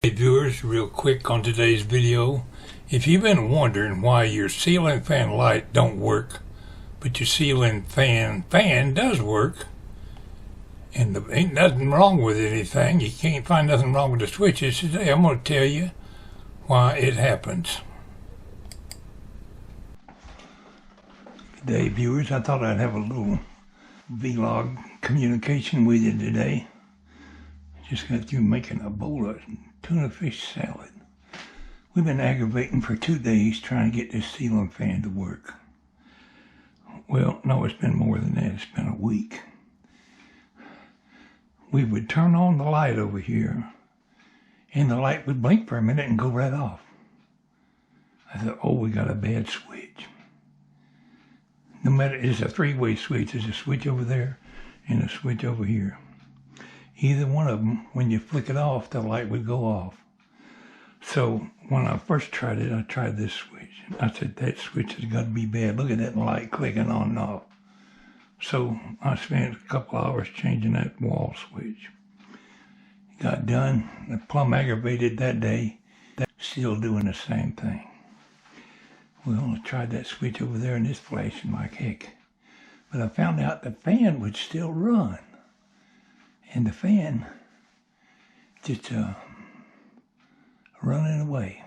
Hey viewers, real quick on today's video. If you've been wondering why your ceiling fan light don't work, but your ceiling fan does work, and there ain't nothing wrong with anything, you can't find nothing wrong with the switches, today I'm going to tell you why it happens. Today viewers, I thought I'd have a little vlog communication with you today. Just got through making a bowl of tuna fish salad. We've been aggravating for 2 days trying to get this ceiling fan to work. Well, no, it's been more than that. It's been a week. We would turn on the light over here, and the light would blink for a minute and go right off. I thought, oh, we got a bad switch. No matter, it's a three-way switch. There's a switch over there and a switch over here. Either one of them, when you flick it off, the light would go off. So when I first tried it, I tried this switch. I said, that switch has got to be bad. Look at that light clicking on and off. So I spent a couple hours changing that wall switch. Got done. The plumb aggravated that day. Still doing the same thing. Well, I tried that switch over there and it's flashing like heck. But I found out the fan would still run. And the fan just running away.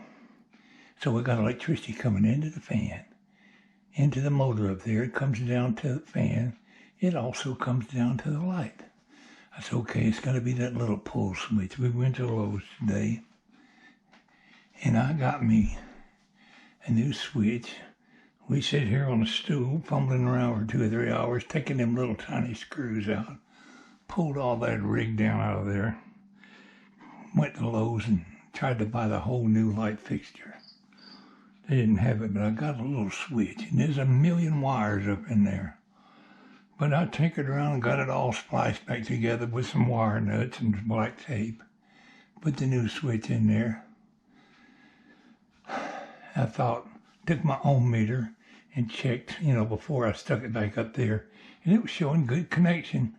So we got electricity coming into the fan, into the motor up there. It comes down to the fan. It also comes down to the light. I said, okay, it's got to be that little pull switch. We went to Lowe's today, and I got me a new switch. We sit here on a stool, fumbling around for 2 or 3 hours, taking them little tiny screws out. Pulled all that rig down out of there, went to Lowe's and tried to buy the whole new light fixture. They didn't have it, but I got a little switch, and there's a million wires up in there. But I tinkered around and got it all spliced back together with some wire nuts and black tape. Put the new switch in there. I thought, took my ohm meter and checked, before I stuck it back up there, and it was showing good connection.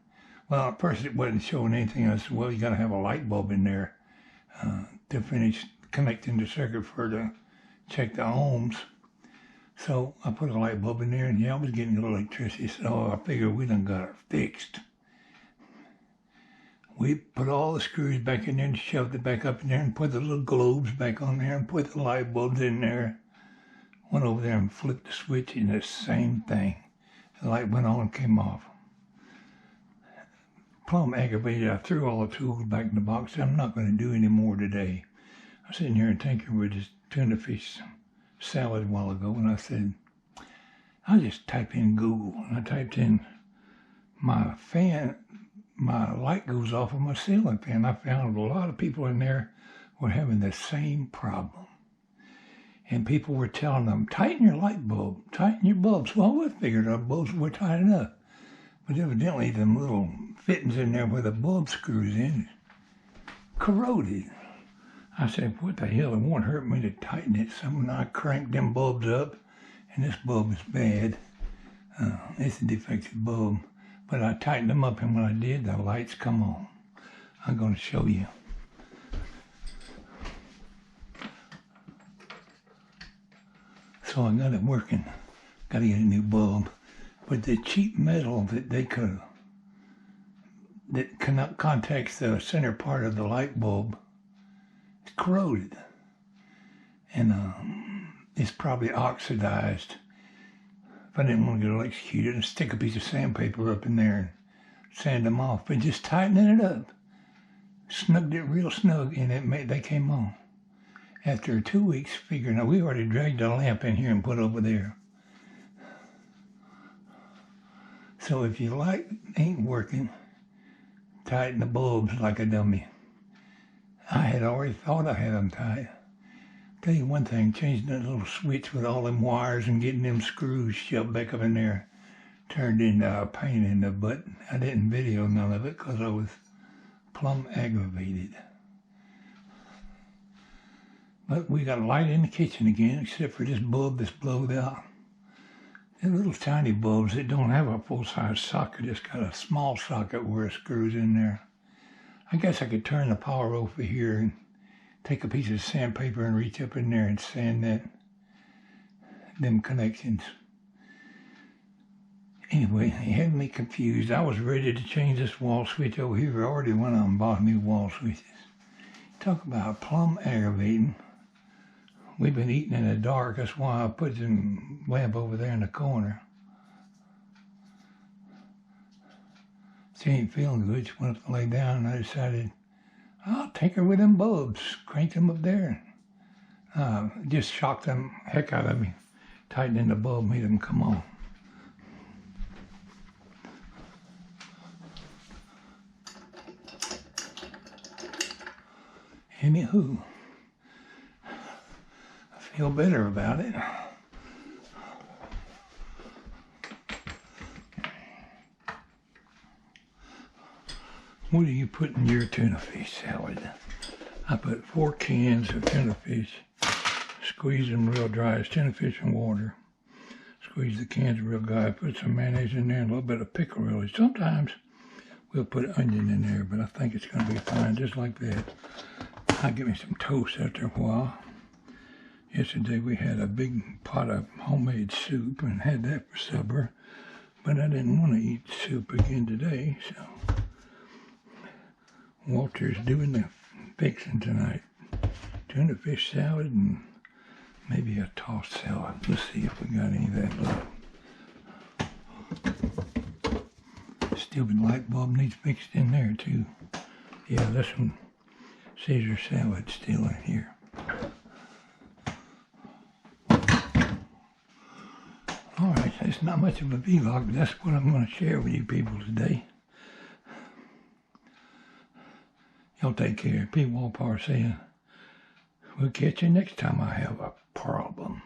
Well, at first it wasn't showing anything. I said, well, you got to have a light bulb in there to finish connecting the circuit for to check the ohms. So I put a light bulb in there, and yeah, I was getting a little electricity. So I figured we done got it fixed. We put all the screws back in there and shoved it back up in there and put the little globes back on there and put the light bulbs in there. Went over there and flipped the switch, and the same thing. The light went on and came off. Plumb aggravated. I threw all the tools back in the box. I'm not going to do any more today. I was sitting here and tinkering with this tuna fish salad a while ago, and I said, I'll just type in Google. And I typed in my light goes off of my ceiling fan. I found a lot of people in there were having the same problem. And people were telling them, tighten your light bulb, tighten your bulbs. Well, I figured our bulbs were tightened up. But evidently them little fittings in there where the bulb screws in corroded. I said, what the hell, it won't hurt me to tighten it. So I cranked them bulbs up, and this bulb is bad. It's a defective bulb. But I tightened them up, and when I did, the lights come on. I'm going to show you. So I got it working. Got to get a new bulb. But the cheap metal that contacts the center part of the light bulb is corroded. And it's probably oxidized. If I didn't want to get electrocuted, I'd stick a piece of sandpaper up in there and sand them off. But just tightening it up, snugged it real snug, and they came on. After 2 weeks, figuring out, we already dragged a lamp in here and put over there. So if your light ain't working, tighten the bulbs like a dummy. I had already thought I had them tight. Tell you one thing, changing that little switch with all them wires and getting them screws shoved back up in there turned into a pain in the butt. I didn't video none of it because I was plumb aggravated. But we got a light in the kitchen again, except for this bulb that's blowed out. They're little tiny bulbs that don't have a full-size socket. It's got a small socket where it screws in there. I guess I could turn the power over here and take a piece of sandpaper and reach up in there and sand them connections. Anyway, it had me confused. I was ready to change this wall switch over here. I already went out and bought new wall switches. Talk about plumb aggravating. We've been eating in the dark. That's why I put the lamp over there in the corner. She ain't feeling good. She went up to lay down, and I decided I'll take her with them bulbs, crank them up there. Just shocked them heck out of me. Tightening the bulb made them come on. Anywho, I feel better about it. What do you put in your tuna fish salad? I put 4 cans of tuna fish, squeeze them real dry as tuna fish and water. Squeeze the cans real dry, put some mayonnaise in there and a little bit of pickle relish. Sometimes we'll put onion in there, but I think it's going to be fine just like that. I'll give me some toast after a while. Yesterday we had a big pot of homemade soup and had that for supper, but I didn't want to eat soup again today, so Walter's doing the fixing tonight. Tuna fish salad and maybe a tossed salad. Let's see if we got any of that left. Stupid light bulb needs fixed in there too. Yeah, this one, Caesar salad still in here. Alright, it's not much of a vlog, but that's what I'm going to share with you people today. Y'all take care. Pwalpar saying, we'll catch you next time I have a problem.